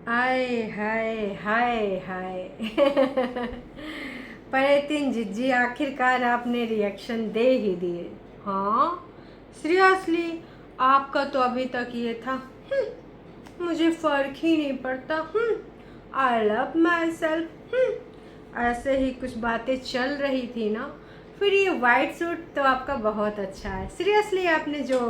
आय हाय हाय हाय पर जिज्जी आखिरकार आपने रिएक्शन दे ही दिए। हाँ, सीरियसली आपका तो अभी तक ये था मुझे फर्क ही नहीं पड़ता। I love my self. ऐसे ही कुछ बातें चल रही थी ना। फिर ये वाइट सूट तो आपका बहुत अच्छा है। सीरियसली आपने जो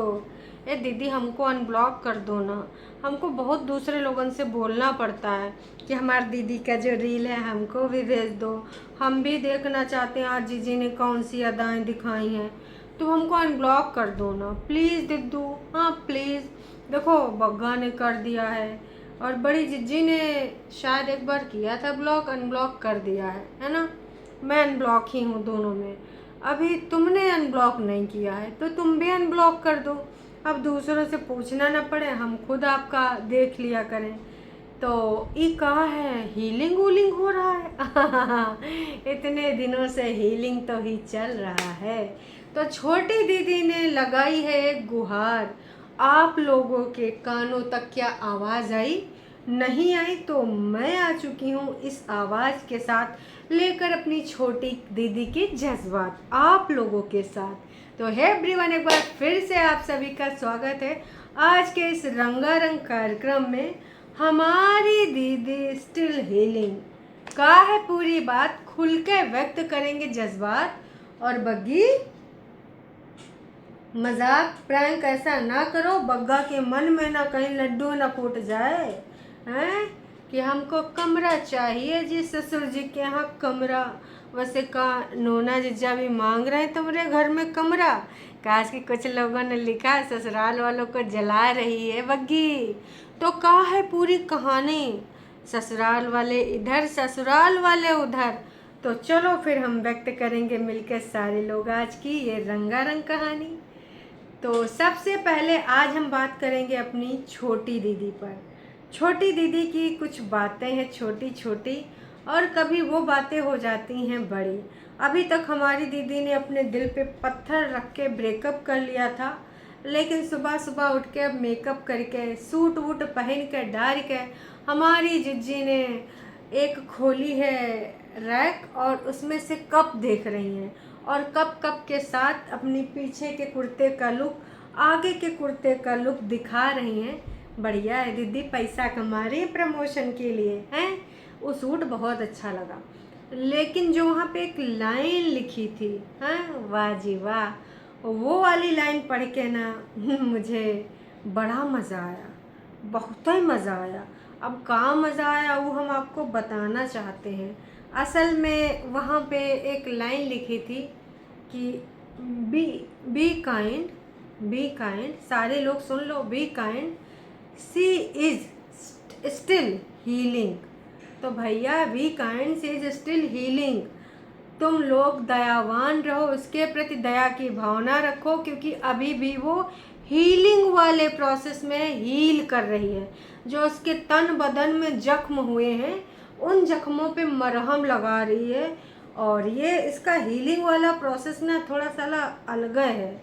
ए दीदी हमको अनब्लॉक कर दो ना। हमको बहुत दूसरे लोगों से बोलना पड़ता है कि हमारी दीदी का जो रील है हमको भी भेज दो, हम भी देखना चाहते हैं आज जीजी ने कौन सी अदाएं दिखाई हैं। तो हमको अनब्लॉक कर दो ना प्लीज़ दीदू। हाँ प्लीज़। देखो बग्गा ने कर दिया है और बड़ी जिज्जी ने शायद एक बार किया था ब्लॉक, अनब्लॉक कर दिया है ना। मैं अनब्लॉक ही हूँ दोनों में। अभी तुमने अनब्लॉक नहीं किया है तो तुम भी अनब्लॉक कर दो। अब दूसरों से पूछना ना पड़े, हम खुद आपका देख लिया करें। तो ये कहाँ है, हीलिंग वूलिंग हो रहा है इतने दिनों से हीलिंग तो ही चल रहा है। तो छोटी दीदी ने लगाई है एक गुहार। आप लोगों के कानों तक क्या आवाज़ आई? नहीं आई तो मैं आ चुकी हूँ इस आवाज़ के साथ, लेकर अपनी छोटी दीदी के जज्बात आप लोगों के साथ। तो है एवरीवन, एक बार फिर से आप सभी का स्वागत है आज के इस रंगारंग कार्यक्रम में। हमारी दीदी स्टिल हीलिंग का है पूरी बात, खुल के व्यक्त करेंगे जज्बात। और बग्गी मजाक प्रैंक ऐसा ना करो, बग्गा के मन में ना कहीं लड्डू ना फूट जाए हैं कि हमको कमरा चाहिए जी, ससुर जी के यहाँ कमरा। वैसे का नोना जीजा भी मांग रहे हैं तुम्हारे घर में कमरा। काश कि कुछ लोगों ने लिखा है ससुराल वालों को जला रही है बग्गी। तो का है पूरी कहानी, ससुराल वाले इधर ससुराल वाले उधर। तो चलो फिर हम व्यक्त करेंगे मिलकर सारे लोग आज की ये रंगारंग कहानी। तो सबसे पहले आज हम बात करेंगे अपनी छोटी दीदी पर। छोटी दीदी की कुछ बातें हैं छोटी छोटी, और कभी वो बातें हो जाती हैं बड़ी। अभी तक हमारी दीदी ने अपने दिल पे पत्थर रख के ब्रेकअप कर लिया था, लेकिन सुबह सुबह उठ के अब मेकअप करके सूट वूट पहन के डाल के हमारी जिज्जी ने एक खोली है रैक और उसमें से कप देख रही हैं, और कप कप के साथ अपनी पीछे के कुर्ते का लुक आगे के कुर्ते का लुक दिखा रही हैं। बढ़िया है दीदी, पैसा कमा रही है प्रमोशन के लिए हैं। वो सूट बहुत अच्छा लगा, लेकिन जो वहाँ पे एक लाइन लिखी थी, हाँ वाह जी वाह, वो वाली लाइन पढ़ के ना मुझे बड़ा मज़ा आया, बहुत ही मज़ा आया। अब कहाँ मज़ा आया वो हम आपको बताना चाहते हैं। असल में वहाँ पे एक लाइन लिखी थी कि बी बी काइंड, सारे लोग सुन लो, be kind, sea is still healing. तो भैया be kind, sea is still healing. तुम लोग दयावान रहो, उसके प्रति दया की भावना रखो, क्योंकि अभी भी वो हीलिंग वाले प्रोसेस में हील कर रही है। जो उसके तन बदन में जख्म हुए हैं उन जख्मों पे मरहम लगा रही है। और ये इसका हीलिंग वाला प्रोसेस ना थोड़ा सा अलग है,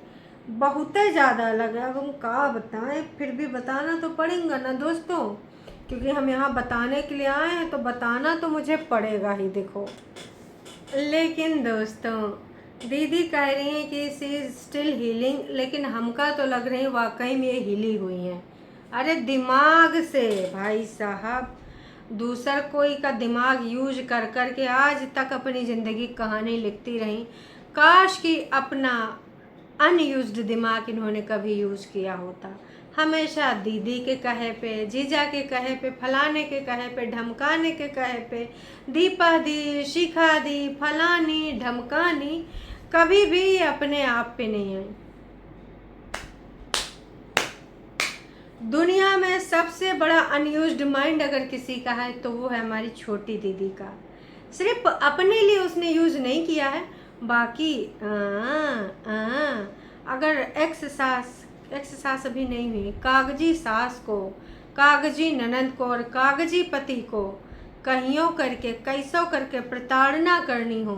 बहुत ही ज़्यादा अलग है। अब हम क्या बताएं, फिर भी बताना तो पड़ेगा ना दोस्तों, क्योंकि हम यहाँ बताने के लिए आए हैं तो बताना तो मुझे पड़ेगा ही। देखो लेकिन दोस्तों दीदी कह रही हैं कि सी इज स्टिल हीलिंग, लेकिन हमका तो लग रही है वाकई में ये हिली हुई हैं। अरे दिमाग से भाई साहब, दूसर कोई का दिमाग यूज कर कर के आज तक अपनी ज़िंदगी कहानी लिखती रही। काश कि अपना अनयूज्ड दिमाग इन्होंने कभी यूज़ किया होता। हमेशा दीदी के कहे पे, जीजा के कहे पे, फलाने के कहे पे, ढमकाने के कहे पे दीपा दी, शिखा दी, फलानी ढमकानी, कभी भी अपने आप पे नहीं आई। दुनिया में सबसे बड़ा अनयूज्ड माइंड अगर किसी का है तो वो है हमारी छोटी दीदी का। सिर्फ अपने लिए उसने यूज़ नहीं किया है, बाकी अगर एक्स सास अभी नहीं हुई, कागजी सास को, कागजी ननद को और कागजी पति को कहियों करके कैसों करके प्रताड़ना करनी हो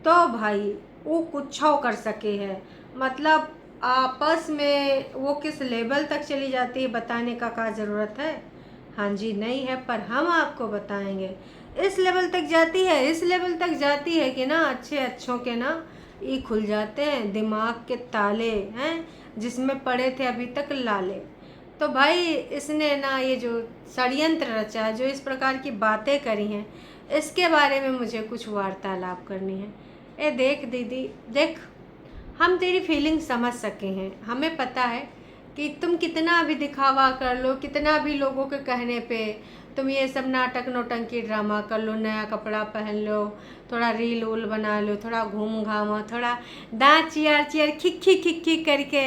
तो भाई वो कुछ कर सके है। मतलब आपस में वो किस लेवल तक चली जाती है बताने का क्या ज़रूरत है। हाँ जी नहीं है, पर हम आपको बताएंगे। इस लेवल तक जाती है, इस लेवल तक जाती है कि ना अच्छे अच्छों के ना ये खुल जाते हैं दिमाग के ताले हैं, जिसमें पड़े थे अभी तक लाले। तो भाई इसने ना ये जो षड्यंत्र रचा है, जो इस प्रकार की बातें करी हैं, इसके बारे में मुझे कुछ वार्तालाप करनी है। ए देख दीदी देख, हम तेरी फीलिंग समझ सके हैं, हमें पता है कि तुम कितना भी दिखावा कर लो, कितना भी लोगों के कहने पे तुम ये सब नाटक नौटंकी ड्रामा कर लो, नया कपड़ा पहन लो, थोड़ा रील वूल बना लो, थोड़ा घूम घामा, थोड़ा दांत चियार चियार खिक्खी खिक्खी करके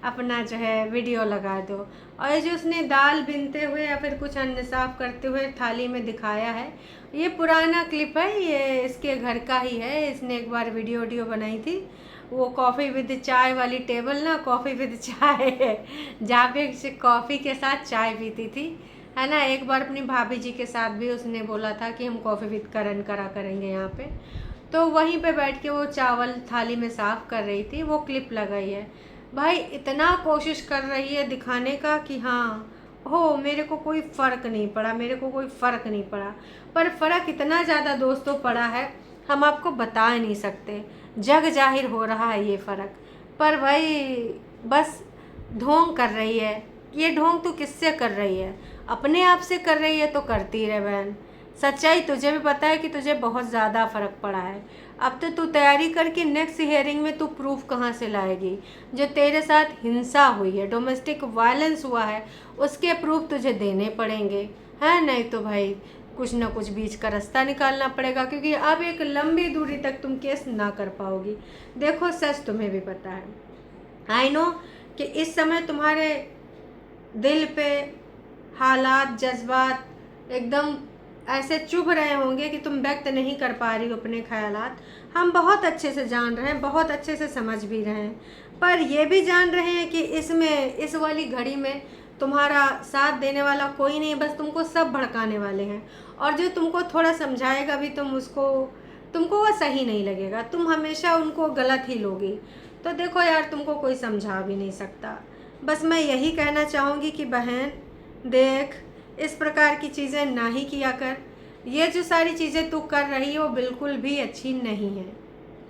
अपना जो है वीडियो लगा दो। और ये जो उसने दाल बीनते हुए या फिर कुछ अन्न साफ करते हुए थाली में दिखाया है, ये पुराना क्लिप है, ये इसके घर का ही है। इसने एक बार वीडियो बनाई थी, वो कॉफ़ी विद चाय वाली टेबल ना, कॉफ़ी विद चाय जहाँ पे कॉफ़ी के साथ चाय पीती थी, है ना। एक बार अपनी भाभी जी के साथ भी उसने बोला था कि हम कॉफ़ी विद करण करा करेंगे यहाँ पे, तो वहीं पे बैठ के वो चावल थाली में साफ़ कर रही थी, वो क्लिप लगाई है। भाई इतना कोशिश कर रही है दिखाने का कि हाँ हो मेरे को कोई फ़र्क नहीं पड़ा, मेरे को कोई फ़र्क नहीं पड़ा, पर फ़र्क इतना ज़्यादा दोस्तों पड़ा है, हम आपको बता नहीं सकते। जग जाहिर हो रहा है ये फ़र्क। पर भाई बस ढोंग कर रही है। ये ढोंग तू किससे कर रही है? अपने आप से कर रही है तो करती रहे बहन। सच्चाई तुझे भी पता है कि तुझे बहुत ज़्यादा फ़र्क पड़ा है। अब तो तू तैयारी करके नेक्स्ट हियरिंग में तू प्रूफ कहाँ से लाएगी? जो तेरे साथ हिंसा हुई है, डोमेस्टिक वायलेंस हुआ है, उसके प्रूफ तुझे देने पड़ेंगे, है नहीं तो भाई कुछ ना कुछ बीच का रास्ता निकालना पड़ेगा, क्योंकि अब एक लंबी दूरी तक तुम केस ना कर पाओगी। देखो सच तुम्हें भी पता है, आई नो कि इस समय तुम्हारे दिल पे हालात जज्बात एकदम ऐसे चुभ रहे होंगे कि तुम व्यक्त नहीं कर पा रही हो अपने ख्यालात। हम बहुत अच्छे से जान रहे हैं, बहुत अच्छे से समझ भी रहे हैं, पर ये भी जान रहे हैं कि इसमें इस वाली घड़ी में तुम्हारा साथ देने वाला कोई नहीं, बस तुमको सब भड़काने वाले हैं। और जो तुमको थोड़ा समझाएगा भी तुमको वो सही नहीं लगेगा, तुम हमेशा उनको गलत ही लोगी। तो देखो यार, तुमको कोई समझा भी नहीं सकता। बस मैं यही कहना चाहूँगी कि बहन देख, इस प्रकार की चीज़ें ना ही किया कर। ये जो सारी चीज़ें तू कर रही हो बिल्कुल भी अच्छी नहीं है,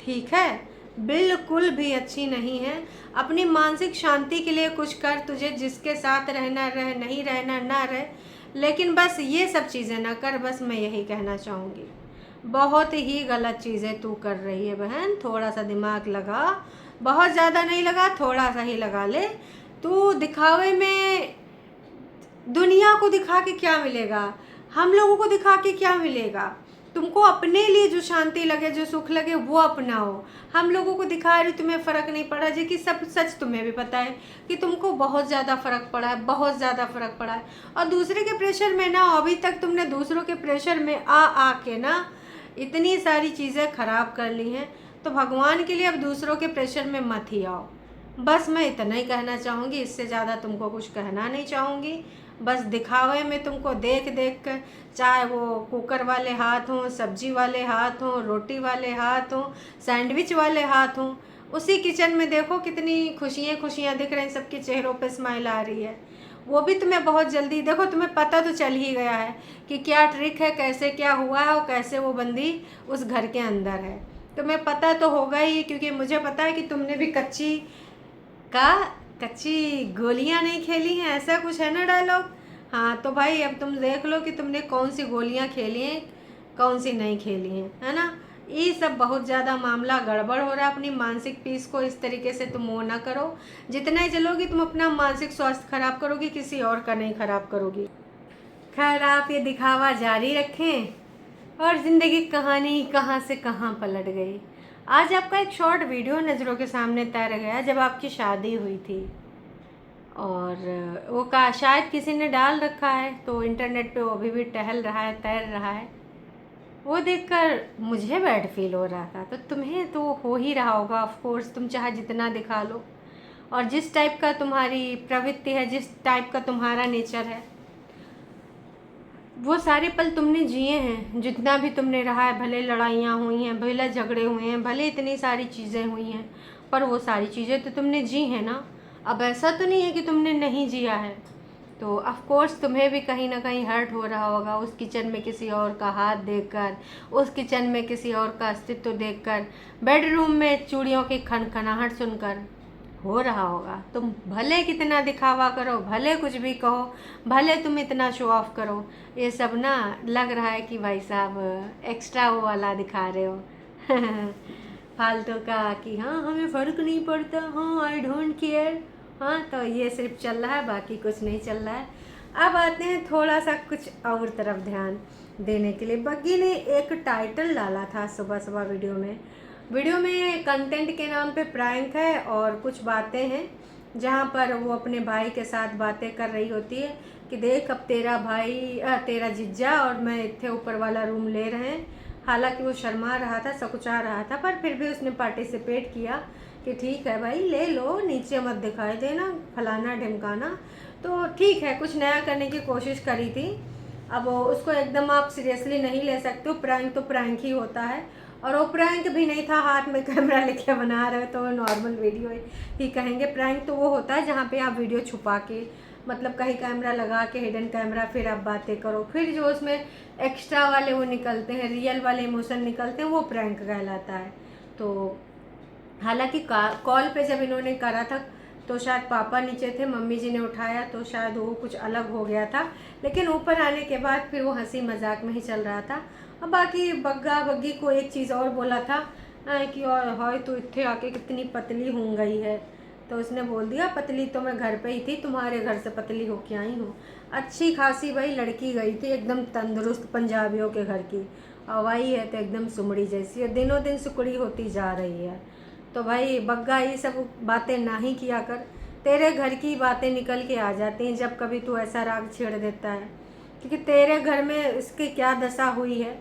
ठीक है? बिल्कुल भी अच्छी नहीं है। अपनी मानसिक शांति के लिए कुछ कर, तुझे जिसके साथ रहना रह, नहीं रहना ना रह, लेकिन बस ये सब चीज़ें ना कर। बस मैं यही कहना चाहूँगी। बहुत ही गलत चीज़ें तू कर रही है बहन, थोड़ा सा दिमाग लगा, बहुत ज़्यादा नहीं लगा, थोड़ा सा ही लगा ले। तू दिखावे में दुनिया को दिखा के क्या मिलेगा, हम लोगों को दिखा के क्या मिलेगा? तुमको अपने लिए जो शांति लगे, जो सुख लगे वो अपनाओ। हम लोगों को दिखा रही तुम्हें फ़र्क नहीं पड़ा, जी कि सब सच तुम्हें भी पता है कि तुमको बहुत ज़्यादा फ़र्क पड़ा है, बहुत ज़्यादा फ़र्क पड़ा है। और दूसरे के प्रेशर में ना, अभी तक तुमने दूसरों के प्रेशर में आ के ना इतनी सारी चीज़ें ख़राब कर ली हैं, तो भगवान के लिए अब दूसरों के प्रेशर में मत ही आओ। बस मैं इतना ही कहना चाहूँगी, इससे ज़्यादा तुमको कुछ कहना नहीं चाहूँगी। बस दिखावे में तुमको देख देख कर, चाहे वो कुकर वाले हाथ हों, सब्जी वाले हाथ हों, रोटी वाले हाथ हों, सैंडविच वाले हाथ हों, उसी किचन में देखो कितनी खुशियाँ दिख रही हैं, सबके चेहरों पे स्माइल आ रही है। वो भी तुम्हें बहुत जल्दी, देखो तुम्हें पता तो चल ही गया है कि क्या ट्रिक है, कैसे क्या हुआ है और कैसे वो बंदी उस घर के अंदर है। तुम्हें पता तो होगा ही, क्योंकि मुझे पता है कि तुमने भी कच्ची गोलियां नहीं खेली हैं, ऐसा कुछ है ना डायलॉग। हाँ तो भाई अब तुम देख लो कि तुमने कौन सी गोलियां खेली हैं, कौन सी नहीं खेली हैं, है ना। ये सब बहुत ज़्यादा मामला गड़बड़ हो रहा है। अपनी मानसिक पीस को इस तरीके से तुम वो ना करो। जितना ही चलोगी तुम अपना मानसिक स्वास्थ्य खराब करोगी, किसी और का नहीं खराब करोगी। खैर आप ये दिखावा जारी रखें और ज़िंदगी कहानी कहाँ से कहाँ पलट गई। आज आपका एक शॉर्ट वीडियो नज़रों के सामने तैर गया जब आपकी शादी हुई थी, और वो का शायद किसी ने डाल रखा है, तो इंटरनेट पे वो अभी भी टहल रहा है, तैर रहा है। वो देखकर मुझे बैड फील हो रहा था, तो तुम्हें तो हो ही रहा होगा ऑफ कोर्स। तुम चाहे जितना दिखा लो, और जिस टाइप का तुम्हारी प्रवृत्ति है, जिस टाइप का तुम्हारा नेचर है, वो सारे पल तुमने जिए हैं। जितना भी तुमने रहा है, भले लड़ाइयाँ हुई हैं, भले झगड़े हुए हैं, भले इतनी सारी चीज़ें हुई हैं, पर वो सारी चीज़ें तो तुमने जी हैं ना। अब ऐसा तो नहीं है कि तुमने नहीं जिया है। तो ऑफ कोर्स तुम्हें भी कहीं ना कहीं हर्ट हो रहा होगा उस किचन में किसी और का हाथ देखकर, उस किचन में किसी और का अस्तित्व देखकर, बेडरूम में चूड़ियों की खनखनाहट सुनकर हो रहा होगा। तुम भले कितना दिखावा करो, भले कुछ भी कहो, भले तुम इतना शो ऑफ करो, ये सब ना लग रहा है कि भाई साहब एक्स्ट्रा वो वाला दिखा रहे हो फालतू का कि हाँ हमें फ़र्क नहीं पड़ता, हाँ आई डोंट केयर, हाँ तो ये सिर्फ चल रहा है, बाकी कुछ नहीं चल रहा है। अब आते हैं थोड़ा सा कुछ और तरफ ध्यान देने के लिए। बग्गी ने एक टाइटल डाला था सुबह सुबह वीडियो में कंटेंट के नाम पे प्रैंक है और कुछ बातें हैं जहाँ पर वो अपने भाई के साथ बातें कर रही होती है कि देख अब तेरा भाई तेरा जीजा और मैं इतने ऊपर वाला रूम ले रहे हैं। हालांकि वो शर्मा रहा था, सकुचा रहा था, पर फिर भी उसने पार्टिसिपेट किया कि ठीक है भाई ले लो, नीचे मत दिखाई देना, फलाना ढिमकाना। तो ठीक है, कुछ नया करने की कोशिश करी थी। अब उसको एकदम आप सीरियसली नहीं ले सकते हो, प्रैंक तो प्रैंक ही होता है। और वो प्रैंक भी नहीं था हाथ में कैमरा लेके बना रहे हो तो नॉर्मल वीडियो ही कहेंगे। प्रैंक तो वो होता है जहाँ पे आप वीडियो छुपा के, मतलब कहीं कैमरा लगा के, हिडन कैमरा, फिर आप बातें करो, फिर जो उसमें एक्स्ट्रा वाले वो निकलते हैं, रियल वाले इमोशन निकलते हैं, वो प्रैंक कहलाता है। तो हालांकि कॉल पे जब इन्होंने करा था तो शायद पापा नीचे थे, मम्मी जी ने उठाया तो शायद वो कुछ अलग हो गया था, लेकिन ऊपर आने के बाद फिर वो हंसी मजाक में ही चल रहा था। अब बाकी बग्गी को एक चीज़ और बोला था कि और हाय तू इतने आके कितनी पतली हो गई है, तो उसने बोल दिया पतली तो मैं घर पे ही थी, तुम्हारे घर से पतली होके आई हूँ। अच्छी खासी भाई लड़की गई थी, एकदम तंदुरुस्त पंजाबियों के घर की, और वही है तो एकदम सुमड़ी जैसी, दिनों दिन सुकड़ी होती जा रही है। तो भाई बग्गा ये सब बातें ना ही किया कर, तेरे घर की बातें निकल के आ जाती हैं जब कभी तू ऐसा राग छेड़ देता है, क्योंकि तेरे घर में इसकी क्या दशा हुई है।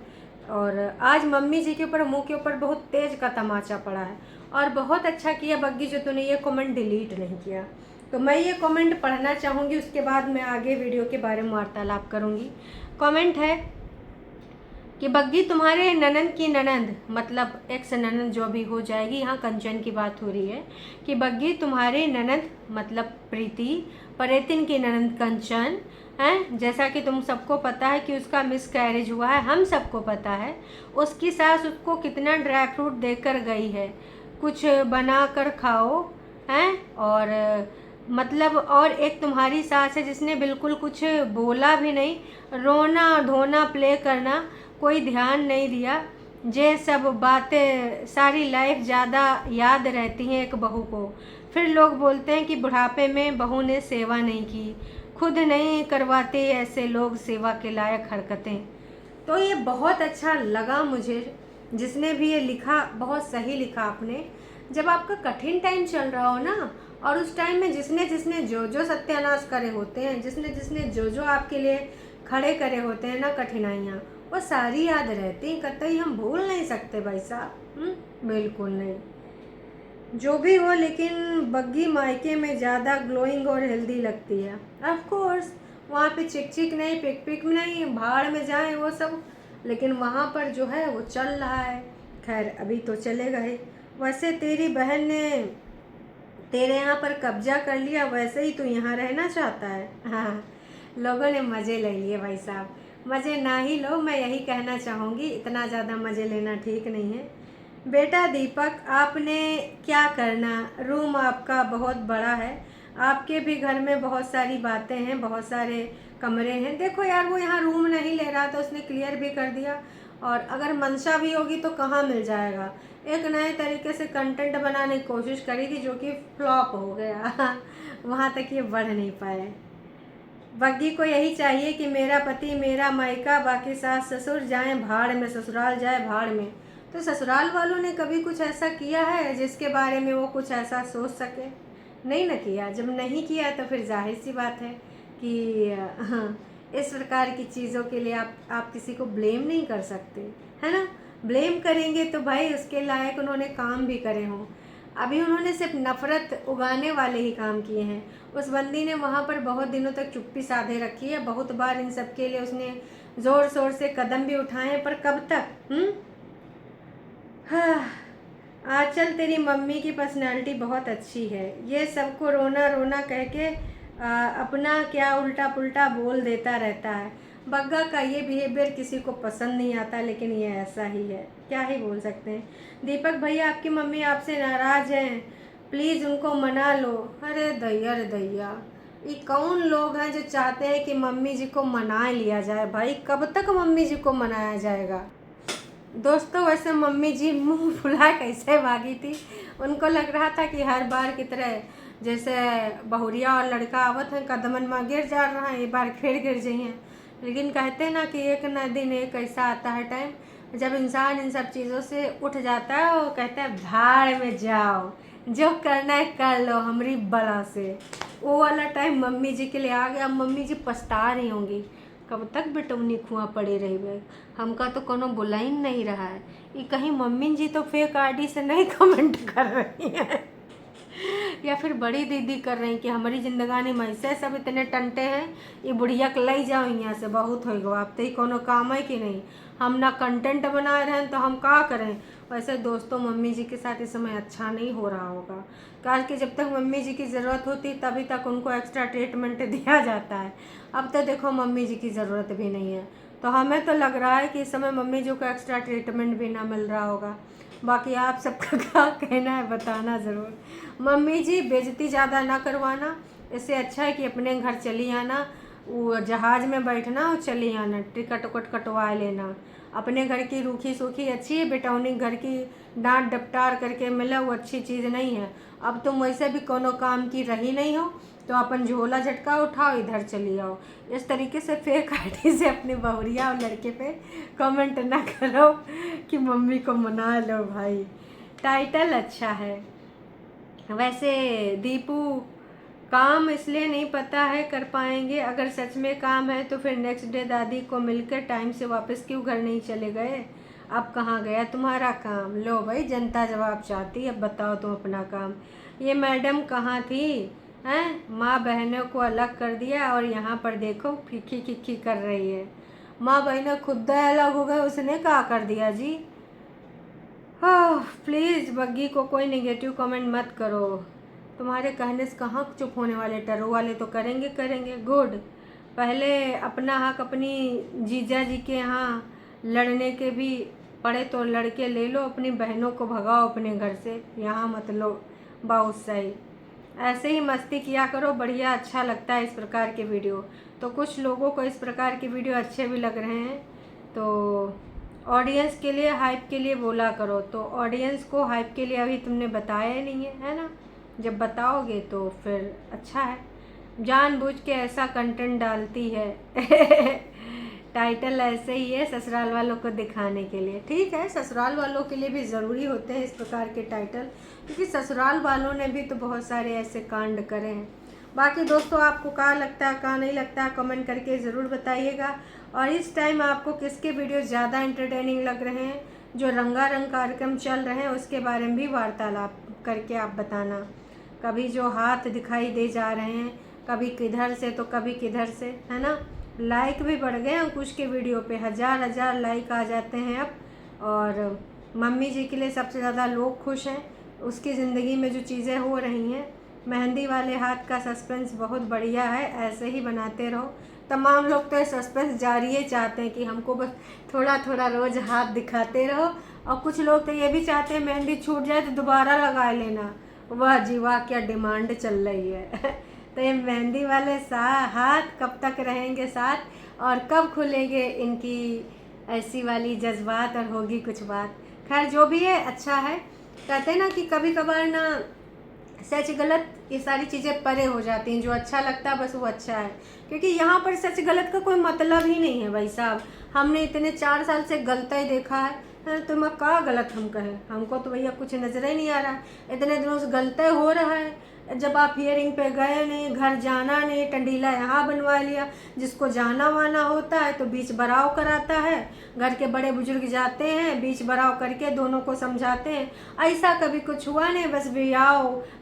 और आज मम्मी जी के ऊपर, मुंह के ऊपर बहुत तेज का तमाचा पड़ा है। और बहुत अच्छा किया बग्गी जो तूने ये कमेंट डिलीट नहीं किया। तो मैं ये कमेंट पढ़ना चाहूँगी, उसके बाद मैं आगे वीडियो के बारे में वार्तालाप करूँगी। कमेंट है कि बग्गी तुम्हारे ननंद की ननंद, मतलब एक्स ननंद जो भी हो जाएगी, यहाँ कंचन की बात हो रही है कि बग्गी तुम्हारे ननंद मतलब प्रीति, परेतिन की ननंद कंचन है, जैसा कि तुम सबको पता है कि उसका मिस कैरेज हुआ है, हम सबको पता है। उसकी सास उसको कितना ड्राई फ्रूट देकर गई है, कुछ बना कर खाओ हैं, और मतलब और एक तुम्हारी सास है जिसने बिल्कुल कुछ बोला भी नहीं, रोना धोना प्ले करना, कोई ध्यान नहीं दिया। ये सब बातें सारी लाइफ ज़्यादा याद रहती हैं एक बहू को। फिर लोग बोलते हैं कि बुढ़ापे में बहू ने सेवा नहीं की, खुद नहीं करवाते ऐसे लोग सेवा के लायक हरकतें। तो ये बहुत अच्छा लगा मुझे, जिसने भी ये लिखा बहुत सही लिखा आपने। जब आपका कठिन टाइम चल रहा हो ना, और उस टाइम में जिसने जिसने जो जो सत्यानाश करे होते हैं, जिसने जिसने जो जो आपके लिए खड़े करे होते हैं ना कठिनाइयाँ, वो सारी याद रहती हैं, कतई हम भूल नहीं सकते भाई साहब, बिल्कुल नहीं। जो भी हो, लेकिन बग्गी मायके में ज़्यादा ग्लोइंग और हेल्दी लगती है। ऑफ कोर्स वहाँ पे चिक चिक नहीं, पिक पिक नहीं, भाड़ में जाए वो सब, लेकिन वहाँ पर जो है वो चल रहा है। खैर अभी तो चले गए। वैसे तेरी बहन ने तेरे यहाँ पर कब्जा कर लिया, वैसे ही तू यहाँ रहना चाहता है। हाँ, लोगों ने मज़े ले लिए भाई साहब, मज़े ना ही लो, मैं यही कहना चाहूँगी, इतना ज़्यादा मज़े लेना ठीक नहीं है। बेटा दीपक, आपने क्या करना, रूम आपका बहुत बड़ा है, आपके भी घर में बहुत सारी बातें हैं, बहुत सारे कमरे हैं। देखो यार, वो यहाँ रूम नहीं ले रहा था, उसने क्लियर भी कर दिया, और अगर मंशा भी होगी तो कहाँ मिल जाएगा। एक नए तरीके से कंटेंट बनाने की कोशिश करी थी जो कि फ्लॉप हो गया वहाँ तक ये बढ़ नहीं पाए। बग्गी को यही चाहिए कि मेरा पति, मेरा मायका, बाकी सास ससुर जाएं भाड़ में, ससुराल जाए भाड़ में। तो ससुराल वालों ने कभी कुछ ऐसा किया है जिसके बारे में वो कुछ ऐसा सोच सके? नहीं ना किया। जब नहीं किया तो फिर जाहिर सी बात है कि हाँ, इस प्रकार की चीज़ों के लिए आप किसी को ब्लेम नहीं कर सकते, है ना। ब्लेम करेंगे तो भाई उसके लायक उन्होंने काम भी करे हों। अभी उन्होंने सिर्फ नफ़रत उगाने वाले ही काम किए हैं। उस बंदी ने वहाँ पर बहुत दिनों तक चुप्पी साधे रखी है, बहुत बार इन सब के लिए उसने ज़ोर शोर से कदम भी उठाए, पर कब तक। हाँ, आचल तेरी मम्मी की पर्सनालिटी बहुत अच्छी है, ये सबको रोना रोना कह के अपना क्या उल्टा पुल्टा बोल देता रहता है। बग्गा का ये बिहेवियर किसी को पसंद नहीं आता, लेकिन ये ऐसा ही है, क्या ही बोल सकते हैं। दीपक भैया, आपकी मम्मी आपसे नाराज़ हैं, प्लीज़ उनको मना लो। अरे दैया, ये कौन लोग हैं जो चाहते हैं कि मम्मी जी को मना लिया जाए। भाई कब तक मम्मी जी को मनाया जाएगा। दोस्तों वैसे मम्मी जी मुंह फुला कैसे भागी थी, उनको लग रहा था कि हर बार की तरह जैसे बहुरिया और लड़का आवत है कदमन में गिर जा रहा है, ये बार फिर गिर जाइए। लेकिन कहते हैं ना कि एक न दिन एक ऐसा आता है टाइम जब इंसान इन सब चीज़ों से उठ जाता है और कहता है भाड़ में जाओ, जो करना है कर लो हमारी बला से। वो वाला टाइम मम्मी जी के लिए आ गया। मम्मी जी पछता रही होंगी, कब तक बेटौनी खुआ पड़ी रही है, हमका तो कोनो बुला ही नहीं रहा है। ये कहीं मम्मी जी तो फेक आईडी से नहीं कमेंट कर रही हैं या फिर बड़ी दीदी कर रही कि हमारी जिंदगानी में ऐसे सब इतने टंटे हैं, ये बुढ़िया के ले जाओ यहाँ से, बहुत हो गो अब तो ही कोनो काम है कि नहीं। हम ना कंटेंट बना रहे हैं तो हम क्या करें। वैसे दोस्तों मम्मी जी के साथ इस समय अच्छा नहीं हो रहा होगा, कारण कि जब तक मम्मी जी की ज़रूरत होती तभी तक उनको एक्स्ट्रा ट्रीटमेंट दिया जाता है। अब तो देखो मम्मी जी की ज़रूरत भी नहीं है, तो हमें तो लग रहा है कि इस समय मम्मी जी को एक्स्ट्रा ट्रीटमेंट भी ना मिल रहा होगा। बाकी आप सबका क्या कहना है बताना ज़रूर। मम्मी जी बेइज्जती ज़्यादा ना करवाना, इससे अच्छा है कि अपने घर चली आना, वो जहाज़ में बैठना और चली आना, टिकट उकट कटवा लेना। अपने घर की रूखी सूखी अच्छी है, बेटौनी घर की डांट डपटार करके मिला वो अच्छी चीज़ नहीं है। अब तुम वैसे भी कोनो काम की रही नहीं हो तो अपन झोला झटका उठाओ इधर चली आओ। इस तरीके से फेक आईडी से अपनी बहुरिया और लड़के पे कमेंट ना करो कि मम्मी को मना लो भाई। टाइटल अच्छा है। वैसे दीपू, काम इसलिए नहीं पता है कर पाएंगे, अगर सच में काम है तो फिर नेक्स्ट डे दादी को मिलकर टाइम से वापस क्यों घर नहीं चले गए। अब कहाँ गया तुम्हारा काम। लो भाई जनता जवाब चाहती है, अब बताओ तुम अपना काम। ये मैडम कहाँ थी हैं, माँ बहनों को अलग कर दिया और यहाँ पर देखो खिखी खिखी कर रही है। माँ बहनों खुद अलग हो गए, उसने क्या कर दिया जी। ओह प्लीज़ बग्गी को कोई नेगेटिव कमेंट मत करो, तुम्हारे कहने से कहाँ चुप होने वाले, टरो वाले तो करेंगे। गुड, पहले अपना हक अपनी जीजा जी के यहाँ लड़ने के भी पड़े तो लड़के ले लो, अपनी बहनों को भगाओ अपने घर से, यहाँ मत लो। बहुत सही, ऐसे ही मस्ती किया करो, बढ़िया अच्छा लगता है इस प्रकार के वीडियो। तो कुछ लोगों को इस प्रकार के वीडियो अच्छे भी लग रहे हैं, तो ऑडियंस के लिए हाइप के लिए बोला करो। तो ऑडियंस को हाइप के लिए अभी तुमने बताया ही नहीं है ना, जब बताओगे तो फिर अच्छा है। जानबूझ के ऐसा कंटेंट डालती है टाइटल ऐसे ही है, ससुराल वालों को दिखाने के लिए। ठीक है, ससुराल वालों के लिए भी ज़रूरी होते हैं इस प्रकार के टाइटल, क्योंकि ससुराल वालों ने भी तो बहुत सारे ऐसे कांड करे हैं। बाकी दोस्तों आपको क्या लगता है क्या नहीं लगता है कमेंट करके ज़रूर बताइएगा। और इस टाइम आपको किसके वीडियो ज़्यादा एंटरटेनिंग लग रहे हैं, जो रंगारंग कार्यक्रम चल रहे हैं उसके बारे में भी वार्तालाप करके आप बताना। कभी जो हाथ दिखाई दे जा रहे हैं, कभी किधर से तो कभी किधर से, है ना। लाइक भी बढ़ गए अंकुश के वीडियो पे, हज़ार लाइक आ जाते हैं अब। और मम्मी जी के लिए सबसे ज़्यादा लोग खुश हैं, उसकी ज़िंदगी में जो चीज़ें हो रही हैं। मेहंदी वाले हाथ का सस्पेंस बहुत बढ़िया है, ऐसे ही बनाते रहो। तमाम लोग तो ये सस्पेंस जारी ही चाहते हैं कि हमको बस थोड़ा थोड़ा रोज़ हाथ दिखाते रहो, और कुछ लोग तो ये भी चाहते हैं मेहंदी छूट जाए तो दोबारा लगा लेना। वाह जी वाह, क्या डिमांड चल रही है तो ये मेहंदी वाले हाथ कब तक रहेंगे साथ, और कब खुलेंगे इनकी ऐसी वाली जज्बात और होगी कुछ बात। खैर जो भी है अच्छा है। कहते हैं ना कि कभी कभार ना सच गलत ये सारी चीज़ें परे हो जाती हैं, जो अच्छा लगता है बस वो अच्छा है। क्योंकि यहाँ पर सच गलत का कोई मतलब ही नहीं है भाई साहब। हमने इतने 4 साल से गलता ही देखा है, तो मैं क्या गलत हम कहें, हमको तो भैया कुछ नज़र ही नहीं आ रहा है। इतने दिनों से गलता हो रहा है, जब आप हियरिंग पे गए नहीं, घर जाना नहीं, टंडीला यहाँ बनवा लिया। जिसको जाना वाना होता है तो बीच बराव कराता है, घर के बड़े बुजुर्ग जाते हैं बीच बराव करके दोनों को समझाते हैं। ऐसा कभी कुछ हुआ नहीं, बस ब्याह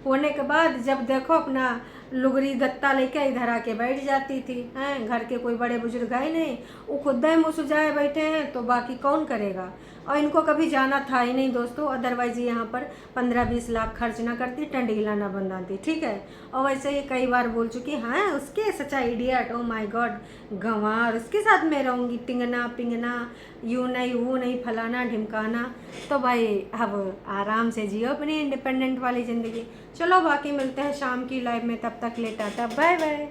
होने के बाद जब देखो अपना लुगरी गत्ता लेके इधर आके बैठ जाती थी। हैं, घर के कोई बड़े बुजुर्ग है नहीं, वो खुद ही मुँह सुझाए बैठे हैं, तो बाकी कौन करेगा। और इनको कभी जाना था ही नहीं दोस्तों, अदरवाइज यहाँ पर 15-20 लाख खर्च ना करती, टंडीला ना बनाती, ठीक है। और वैसे ये कई बार बोल चुकी, हाँ उसके सच्चा इडियट, ओ माय गॉड, गंवार, उसके साथ मैं रहूँगी, टिंगना पिंगना, यूँ नहीं वो नहीं, फलाना ढिमकाना। तो भाई अब आराम से जियो अपनी इंडिपेंडेंट वाली ज़िंदगी। चलो बाकी मिलते हैं शाम की लाइव में, तब तक ले टाटा बाय बाय।